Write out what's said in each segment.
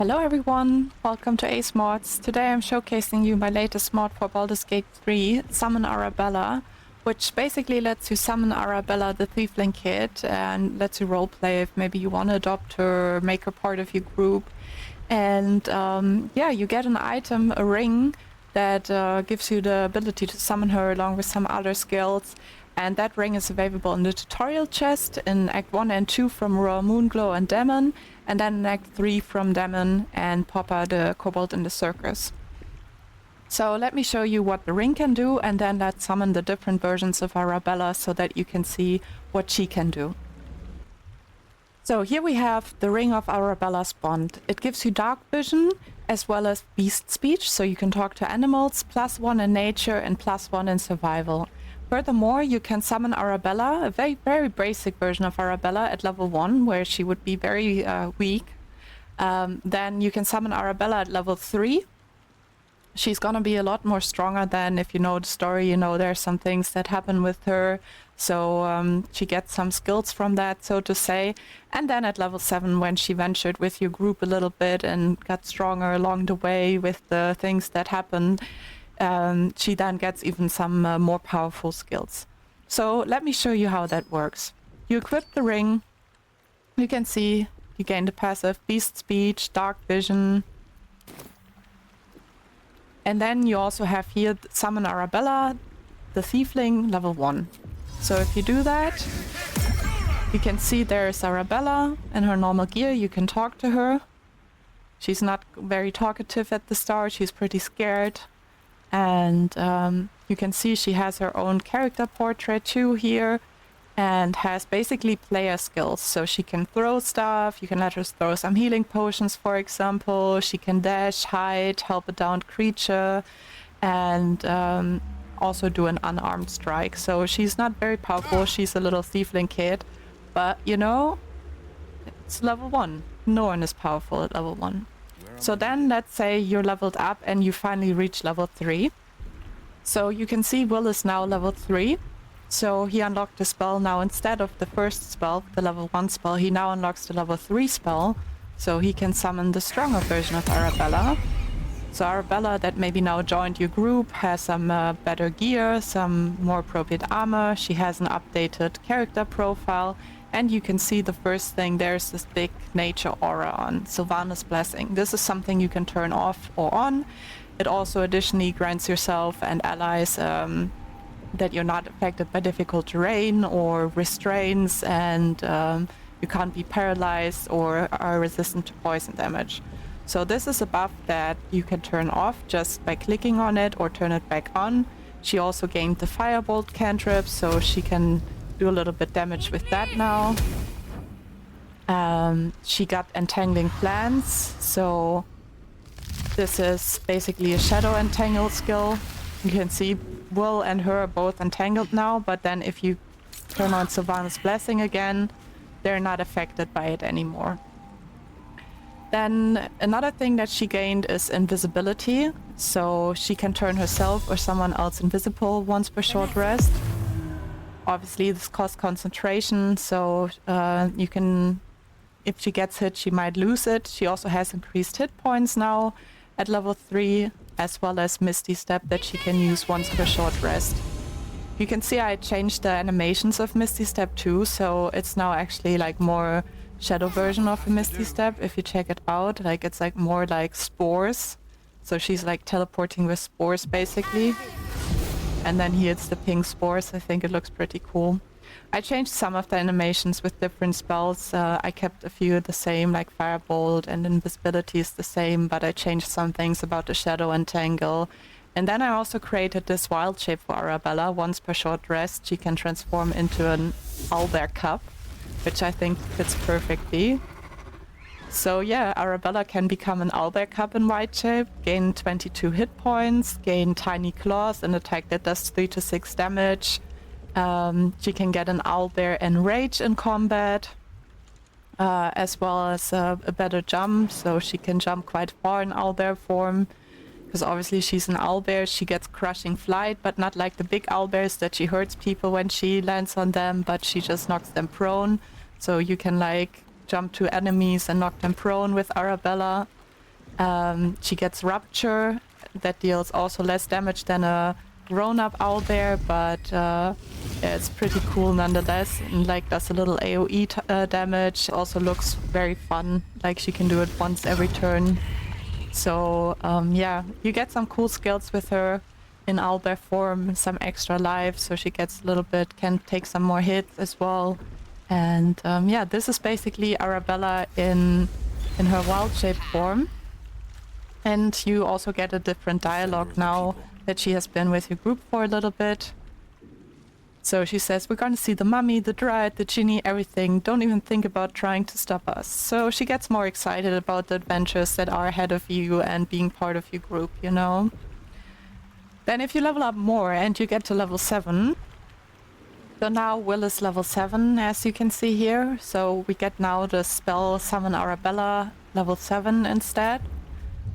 Hello everyone, welcome to ASE Mods. Today I'm showcasing you my latest mod for Baldur's Gate 3, Summon Arabella, which basically lets you summon Arabella the Thiefling Kid and lets you roleplay if maybe you want to adopt her, make her part of your group. And yeah, you get an item, a ring, that gives you the ability to summon her along with some other skills. And that ring is available in the tutorial chest in Act 1 and 2 from Raw Moonglow and Demon, and then in Act 3 from Demon and Poppa the Kobold in the Circus. So let me show you what the ring can do, and then let's summon the different versions of Arabella so that you can see what she can do. So here we have the Ring of Arabella's Bond. It gives you dark vision as well as beast speech, so you can talk to animals, +1 in nature and +1 in survival. Furthermore, you can summon Arabella, a very basic version of Arabella at level 1, where she would be very weak. Then you can summon Arabella at level 3. She's gonna be a lot more stronger than, if you know the story, you know there's some things that happen with her. So she gets some skills from that, so to say. And then at level 7, when she ventured with your group a little bit and got stronger along the way with the things that happened, she then gets even some more powerful skills. So let me show you how that works. You equip the ring. You can see you gain the passive beast speech, dark vision. And then you also have here summon Arabella, the Thiefling, level 1. So if you do that, you can see there's Arabella in her normal gear. You can talk to her. She's not very talkative at the start. She's pretty scared. And you can see she has her own character portrait too here and has basically player skills. So she can throw stuff, you can let her throw some healing potions, for example. She can dash, hide, help a downed creature, and also do an unarmed strike. So she's not very powerful, she's a little Thiefling kid, but you know, it's level 1. No one is powerful at level 1. So then let's say you're leveled up and you finally reach level 3. So you can see Will is now level 3. So he unlocked the spell now instead of the first spell, the level 1 spell, he now unlocks the level 3 spell. So he can summon the stronger version of Arabella. So Arabella that maybe now joined your group has some better gear, some more appropriate armor. She has an updated character profile. And you can see the first thing, there's this big nature aura on Sylvanas Blessing. This is something you can turn off or on. It also additionally grants yourself and allies that you're not affected by difficult terrain or restraints, and you can't be paralyzed or are resistant to poison damage. So this is a buff that you can turn off just by clicking on it or turn it back on. She also gained the Firebolt cantrip, so she can do a little bit damage with that now. She got Entangling Plants, so this is basically a Shadow Entangle skill. You can see Will and her are both entangled now, but then if you turn on Sylvanas Blessing again, they're not affected by it anymore. Then another thing that she gained is invisibility, so she can turn herself or someone else invisible once per short rest. Obviously this costs concentration, so you can, if she gets hit, she might lose it. She also has increased hit points now at level 3, as well as Misty Step that she can use once per short rest. You can see I changed the animations of Misty Step too, so it's now actually like more shadow version of a Misty Step. If you check it out, like it's like more like spores. So she's like teleporting with spores basically. And then here it's the pink spores. I think it looks pretty cool. I changed some of the animations with different spells. I kept a few the same, like Firebolt, and Invisibility is the same, but I changed some things about the Shadow Entangle. And then I also created this Wildshape for Arabella. Once per short rest, she can transform into an Owlbear cup, which I think fits perfectly. So yeah, Arabella can become an Owlbear cup in Wildshape, gain 22 hit points, gain Tiny Claws, an attack that does 3 to 6 damage. She can get an Owlbear Enrage in combat, as well as a better jump, so she can jump quite far in Owlbear form. Because obviously she's an owlbear, she gets crushing flight, but not like the big owlbears that she hurts people when she lands on them, but she just knocks them prone. So you can like jump to enemies and knock them prone with Arabella. She gets Rupture, that deals also less damage than a grown-up Owlbear, but yeah, it's pretty cool nonetheless, and like does a little AoE damage. Also looks very fun, like she can do it once every turn. So yeah, you get some cool skills with her in Owlbear form, some extra life, so she gets a little bit, can take some more hits as well. And yeah, this is basically Arabella in her Wildshape form. And you also get a different dialogue now that she has been with your group for a little bit. So she says, we're gonna see the mummy, the dryad, the genie, everything. Don't even think about trying to stop us. So she gets more excited about the adventures that are ahead of you and being part of your group, you know. Then if you level up more and you get to level 7, so now Will is level 7, as you can see here. So we get now the spell Summon Arabella level 7 instead.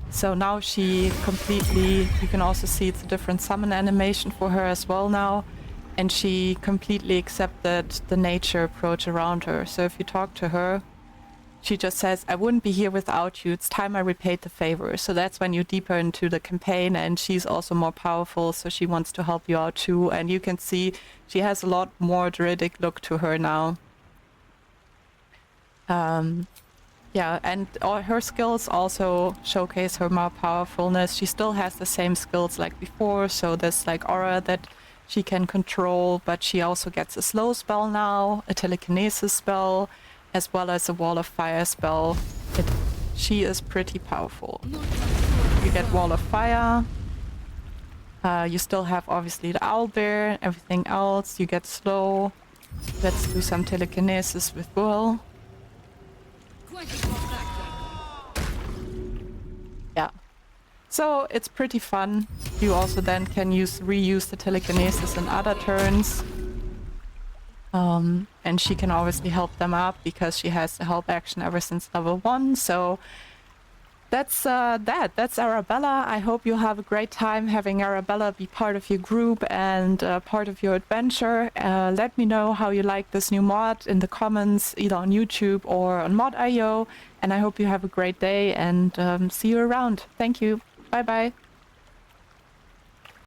So now she completely, you can also see it's a different summon animation for her as well now. And she completely accepted the nature approach around her. So if you talk to her, she just says, I wouldn't be here without you. It's time I repaid the favor. So that's when you're deeper into the campaign, and she's also more powerful. So she wants to help you out too. And you can see she has a lot more druidic look to her now. Yeah, and all her skills also showcase her more powerfulness. She still has the same skills like before, so there's like aura that she can control, but she also gets a slow spell now, a telekinesis spell, as well as a wall of fire spell. She is pretty powerful. You get wall of fire. You still have obviously the Owlbear, everything else. You get slow. Let's do some telekinesis with Will. Yeah, so it's pretty fun. You also then can reuse the telekinesis in other turns. And she can obviously help them up because she has the help action ever since level 1. So that's that's Arabella. I hope you have a great time having Arabella be part of your group and part of your adventure. Let me know how you like this new mod in the comments, either on YouTube or on Mod.io. And I hope you have a great day and see you around. Thank you. Bye bye.